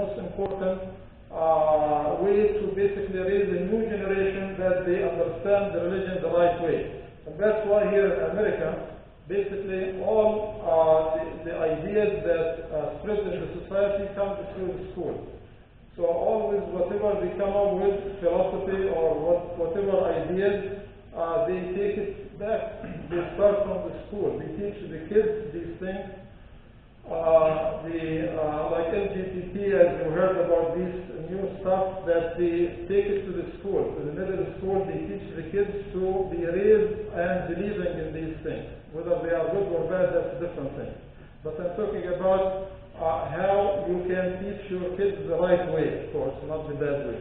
most important way to basically raise a new generation that they understand the religion the right way. And that's why here in America, basically all the ideas that spread in the society come through the school. So always whatever they come up with, philosophy or whatever ideas, they take it back. They start from the school. They teach the kids these things. Like LGBT, as you heard about this new stuff, that they take it to the school, to the middle school. They teach the kids to be raised and believing in these things. Whether they are good or bad, that's a different thing. But I'm talking about how you can teach your kids the right way, of course, not the bad way.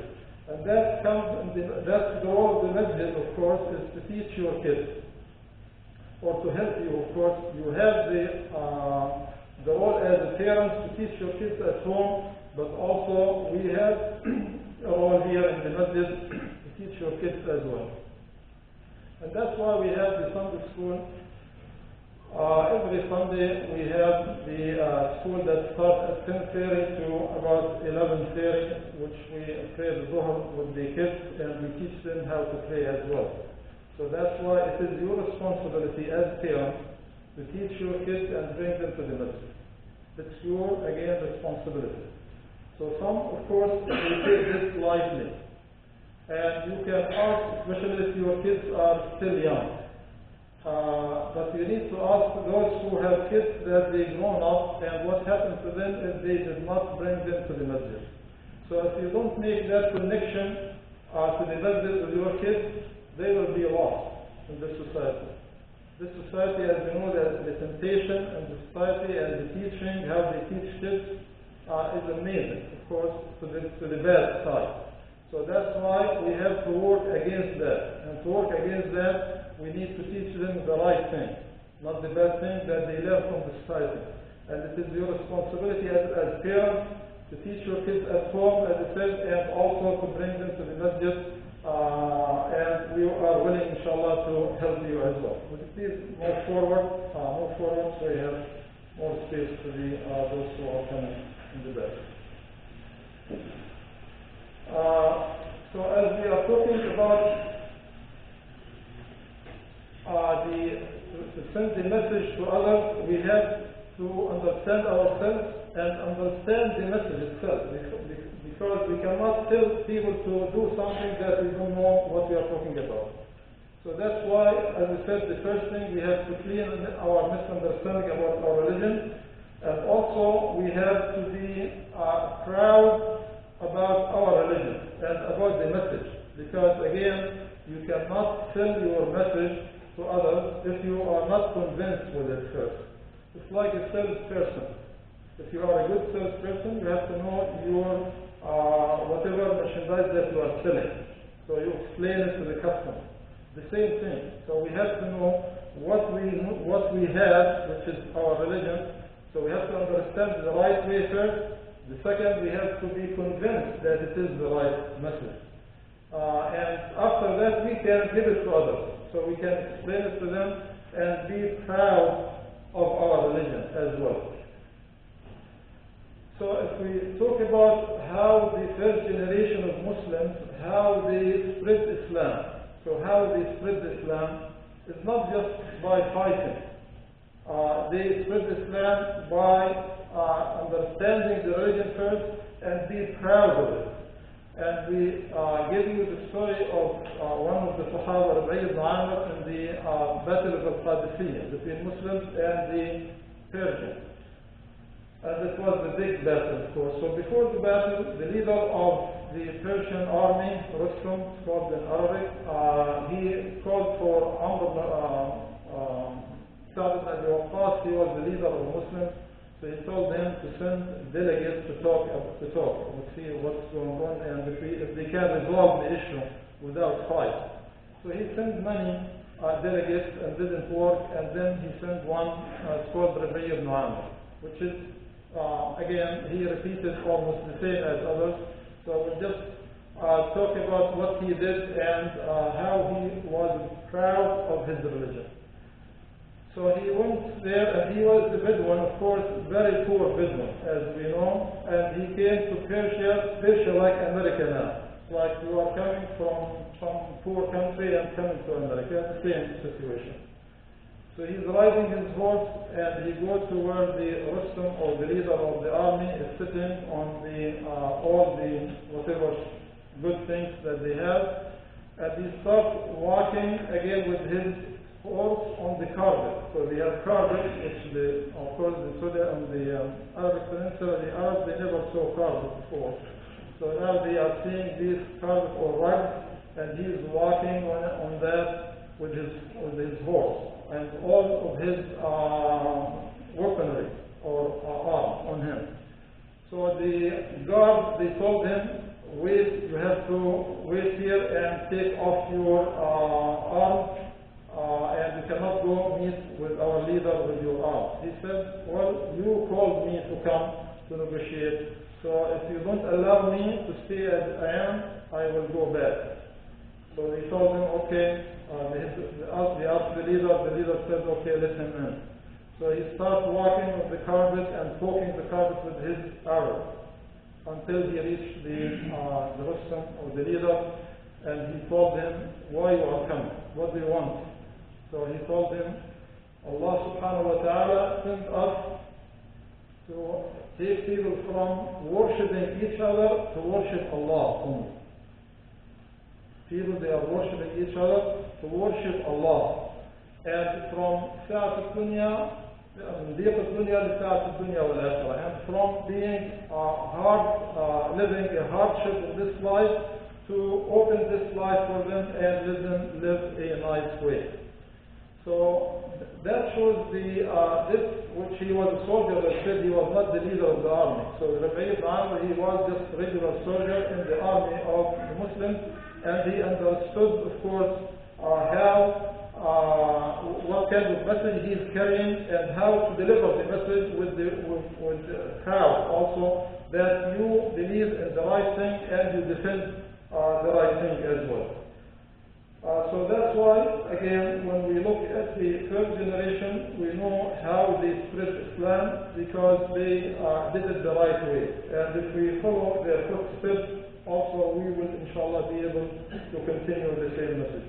And that comes, that's the role of the masjid, of course, is to teach your kids, or to help you, of course. You have the role as a parent to teach your kids at home, but also we have a role here in the masjid to teach your kids as well. And that's why we have the Sunday school. Every Sunday we have the school that starts at 10:30 to about 11:30, which we pray the Dhuhr with the kids and we teach them how to pray as well. So that's why it is your responsibility as parents to teach your kids and bring them to the masjid. It's your, again, responsibility. So some, of course, they take this lightly. And you can ask, especially if your kids are still young. But you need to ask those who have kids that they grown up and what happened to them if they did not bring them to the masjid. So if you don't make that connection to the masjid with your kids, they will be lost in this society. This society, as you know, the temptation and the society and the teaching, how they teach kids, is amazing, of course, to the bad side. So that's why we have to work against that. And to work against that, we need to teach them the right thing, not the bad thing that they learn from the society. And it is your responsibility as parents to teach your kids at home, as I said, and also to bring them to the masjid. And we are willing, inshallah, to help you as well. Would you please move forward, so we have more space to those who are coming in the back. So as we are talking about to send the message to others, we have to understand ourselves and understand the message itself, because we cannot tell people to do something that we don't know what we are talking about. So that's why, as I said, the first thing we have to clean our misunderstanding about our religion, and also we have to be proud about our religion and about the message, because again, you cannot sell your message to others if you are not convinced with it first. It's like a salesperson. If you are a good salesperson, you have to know your whatever merchandise that you are selling. So you explain it to the customer. The same thing. So we have to know what we have, which is our religion. So we have to understand the right way first. The second, we have to be convinced that it is the right message. And after that, we can give it to others. So we can explain it to them and be proud of our religion as well. So if we talk about how the first generation of Muslims, how they spread Islam. So how they spread Islam is not just by fighting. They spread Islam by understanding the religion first and be proud of it. And we give you the story of one of the Sahaba, Rabi' ibn Amr, in the Battle of Al-Qadisiyah between Muslims and the Persians. And it was the big battle, of course. So before the battle, the leader of the Persian army, Rustum, called in Arabic, he called for Amr Sa'd ibn Abi Waqqas. He was the leader of the Muslims. So he told them to send delegates to talk, to see what's going on, and if they can resolve the issue without fight. So he sent many delegates and didn't work, and then he sent one called Rabi' ibn Amr, which is, again, he repeated almost the same as others. So we'll just talk about what he did and how he was proud of his religion. So So he went there, and he was the Bedouin, of course, very poor Bedouin, as we know, and he came to Persia like America now. Like you are coming from some poor country and coming to America, the same situation. So he's riding his horse, and he goes to where the Rustam, or the leader of the army, is sitting on the all the whatever good things that they have, and he starts walking again with his horse on the carpet. So they have carpet, which of course in Saudi and the Arabic Peninsula, the Arabs, they never saw carpet before. So now they are seeing these carpet or rugs, and he is walking on that with his horse, and all of his weaponry or arms on him. So the guards, they told him, wait, you have to wait here and take off your arms, and you cannot go meet with our leader with your arms. He said, well, you called me to come to negotiate, so if you don't allow me to stay as I am, I will go back. So they told him, okay. They asked the leader said, okay, let him in. So he starts walking on the carpet and poking the carpet with his arrow until he reached the Rustam, or the leader, and he told him, why you are coming? What do you want? So he told him, Allah subhanahu wa ta'ala sent us to take people from worshipping each other to worship Allah only. People, they are worshipping each other to worship Allah. And from ساعة الدنيا, من ضيق الدنيا لساعة الدنيا والآخرة. And from being living a hardship in this life, to open this life for them and live a nice way. So that shows this, which he was a soldier, that said he was not the leader of the army. So Rabi' ibn Amr, he was just a regular soldier in the army of the Muslims, and he understood, of course, what kind of message he is carrying, and how to deliver the message with the crowd also, that you believe in the right thing and you defend the right thing as well. So that's why, again, when we look at the third generation, we know how they spread Islam, because they did it the right way. And if we follow their footsteps, also we will inshallah be able to continue the same message.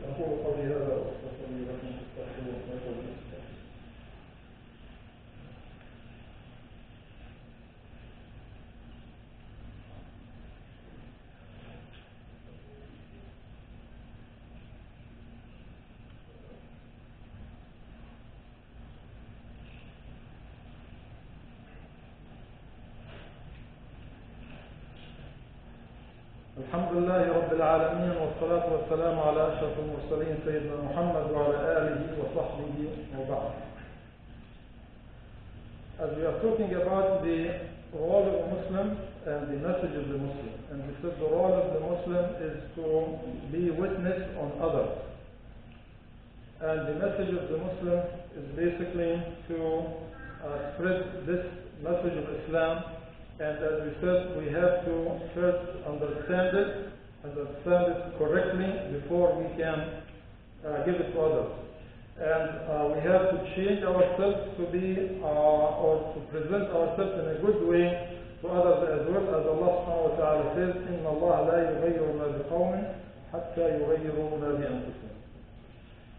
الحمد لله رب العالمين، والصلاة والسلام على أشرف المرسلين سيدنا محمد وعلى آله وصحبه وبعد. As we are talking about the role of the Muslim and the message of the Muslim, and we said the role of the Muslim is to be witness on others, and the message of the Muslim is basically to spread this message of Islam. And as we said, we have to first understand it correctly before we can give it to others. And we have to change ourselves to be, or to present ourselves in a good way to others as well, as Allah subhanahu wa ta'ala says, إِنَّ اللَّهَ لَا يُغَيِّرُ مَا بِقَوْمٍ حَتَّى يُغَيِّرُوا مَا بِأَنفُسِهِمْ.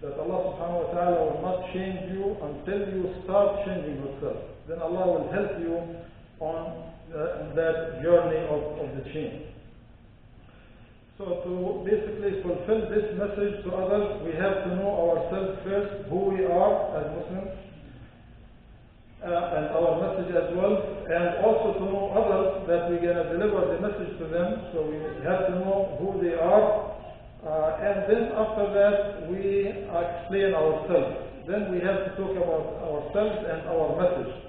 That Allah subhanahu wa ta'ala will not change you until you start changing yourself. Then Allah will help you on that journey of the change. So to basically fulfill this message to others, we have to know ourselves first, who we are as Muslims, and our message as well, and also to know others that we're going to deliver the message to them. So we have to know who they are, and then after that we explain ourselves. Then we have to talk about ourselves and our message.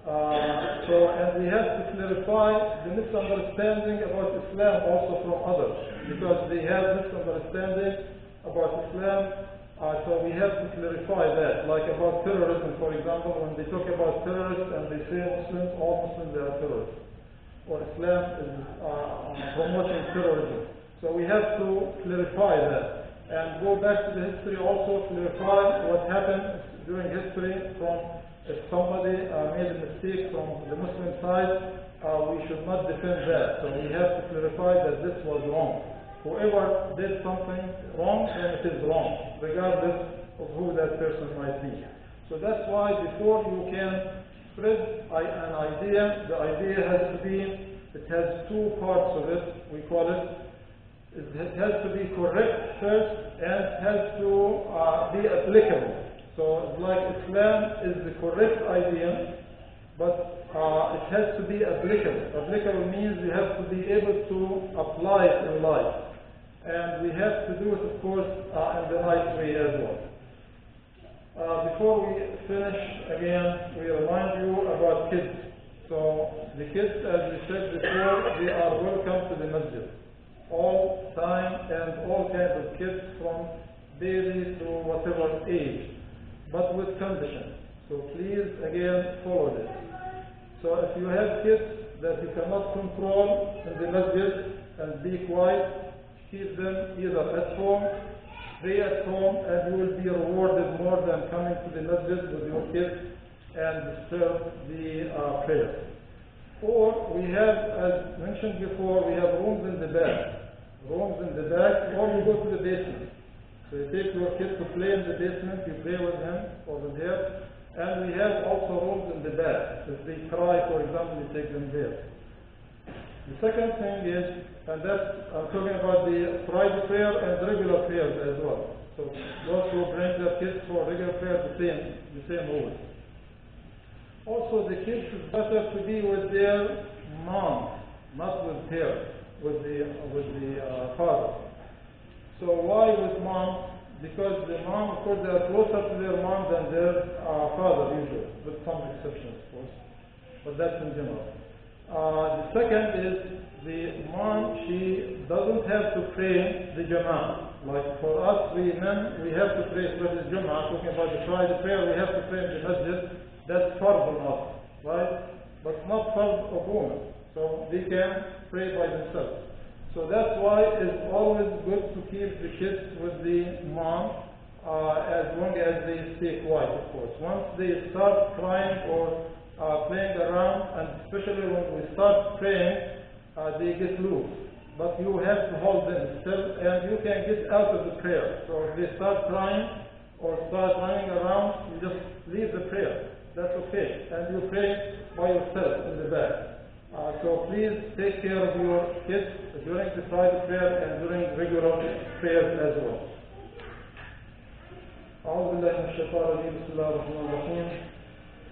And we have to clarify the misunderstanding about Islam also from others, because they have misunderstanding about Islam. So we have to clarify that, like about terrorism, for example. When they talk about terrorists and they say Muslims, all Muslims are terrorists, or Islam is promoting terrorism. So we have to clarify that and go back to the history, also clarify what happened during history from if somebody made a mistake from the Muslim side, we should not defend that. So we have to clarify that this was wrong. Whoever did something wrong, then it is wrong, regardless of who that person might be. So that's why before you can spread an idea, the idea has to be, it has two parts of it, we call it. It has to be correct first and has to be applicable. So it's like Islam is the correct idea, but it has to be applicable. Applicable means we have to be able to apply it in life. And we have to do it, of course, in the right way as well. Before we finish, again, we remind you about kids. So the kids, as we said before, they are welcome to the masjid. All time and all kinds of kids from baby to whatever age, but with conditions. So please, again, follow this. So if you have kids that you cannot control in the masjid and be quiet, keep them either at home, stay at home, and you will be rewarded more than coming to the masjid with your kids and disturb the prayer. Or we have, as mentioned before, we have rooms in the back. Rooms in the back, or you go to the basement. So you take your kid to play in the basement, you play with him or with her. And we have also rooms in the back. If they cry, for example, you take them there. The second thing is, and that's, I'm talking about the private prayer and regular prayers as well. So those who bring their kids for regular prayer, the same rules. Also, the kids is better to be with their mom, not with her, with the father. So why with mom? Because the mom, of course, they are closer to their mom than their father usually, with some exceptions, of course. But that's in general. The second is the mom, she doesn't have to pray the Jama'ah. Like for us, we men, we have to pray for the Jama'ah, talking about the Friday prayer, we have to pray in the masjid. That's fard on us, right? But not fard of women. So they can pray by themselves. So that's why it's always good to keep the kids with the mom as long as they stay quiet, of course. Once they start crying or playing around, and especially when we start praying, they get loose. But you have to hold them still, and you can get out of the prayer. So if they start crying or start running around, you just leave the prayer. That's okay. And you pray by yourself in the back. So please take care of your kids during the private prayer and during regular prayers as well. أعوذ بالله من الشيطان الرجيم. بسم الله الرحمن الرحيم.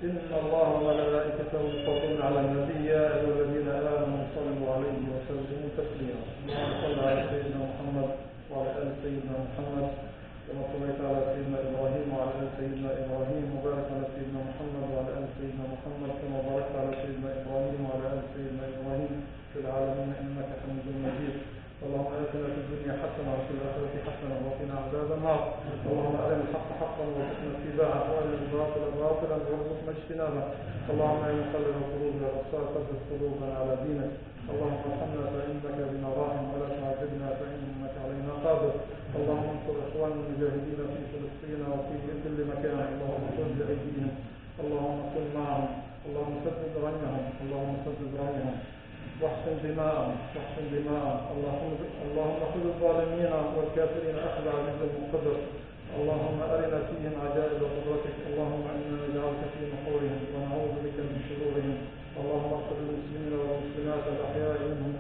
إن الله وملائكته يصلون على النبي يا أيها الذين آمنوا صلوا عليه وسلموا تسليما. اللهم صل على سيدنا محمد وعلى آل سيدنا محمد كما صليت على سيدنا إبراهيم وعلى آل سيدنا إبراهيم وبارك على سيدنا محمد وعلى آل سيدنا محمد كما باركت على سيدنا إبراهيم وعلى آل سيدنا إبراهيم في العالمين إنك حميد مجيد. اللهم آتنا في الدنيا حسنة وفي الآخرة حسنة وقنا عذاب النار. اللهم أرنا الحق حقا وارزقنا اتباعه وأرنا الباطل باطلا وارزقنا اجتنابه. اللهم يا مقلب القلوب يا أبصار ثبت قلوبنا على دينك. اللهم ارحمنا فإنك بنا راحم ولا تعذبنا فإنك علينا قادر. اللهم انصر إخواننا المجاهدين في فلسطين وفي كل مكان. اللهم خذ بأيديهم. اللهم كن معهم. اللهم سدد رميهم. اللهم سدد رميهم. واحسن دماءهم. واحسن دماءهم. اللهم خذ الظالمين والكافرين أخذ عزيز مقتدر. اللهم أرنا فيهم عجائب قدرتك. اللهم إنا نجعلك في نحورهم ونعوذ بك من شرورهم. اللهم اغفر للمسلمين والمسلمات الأحياء منهم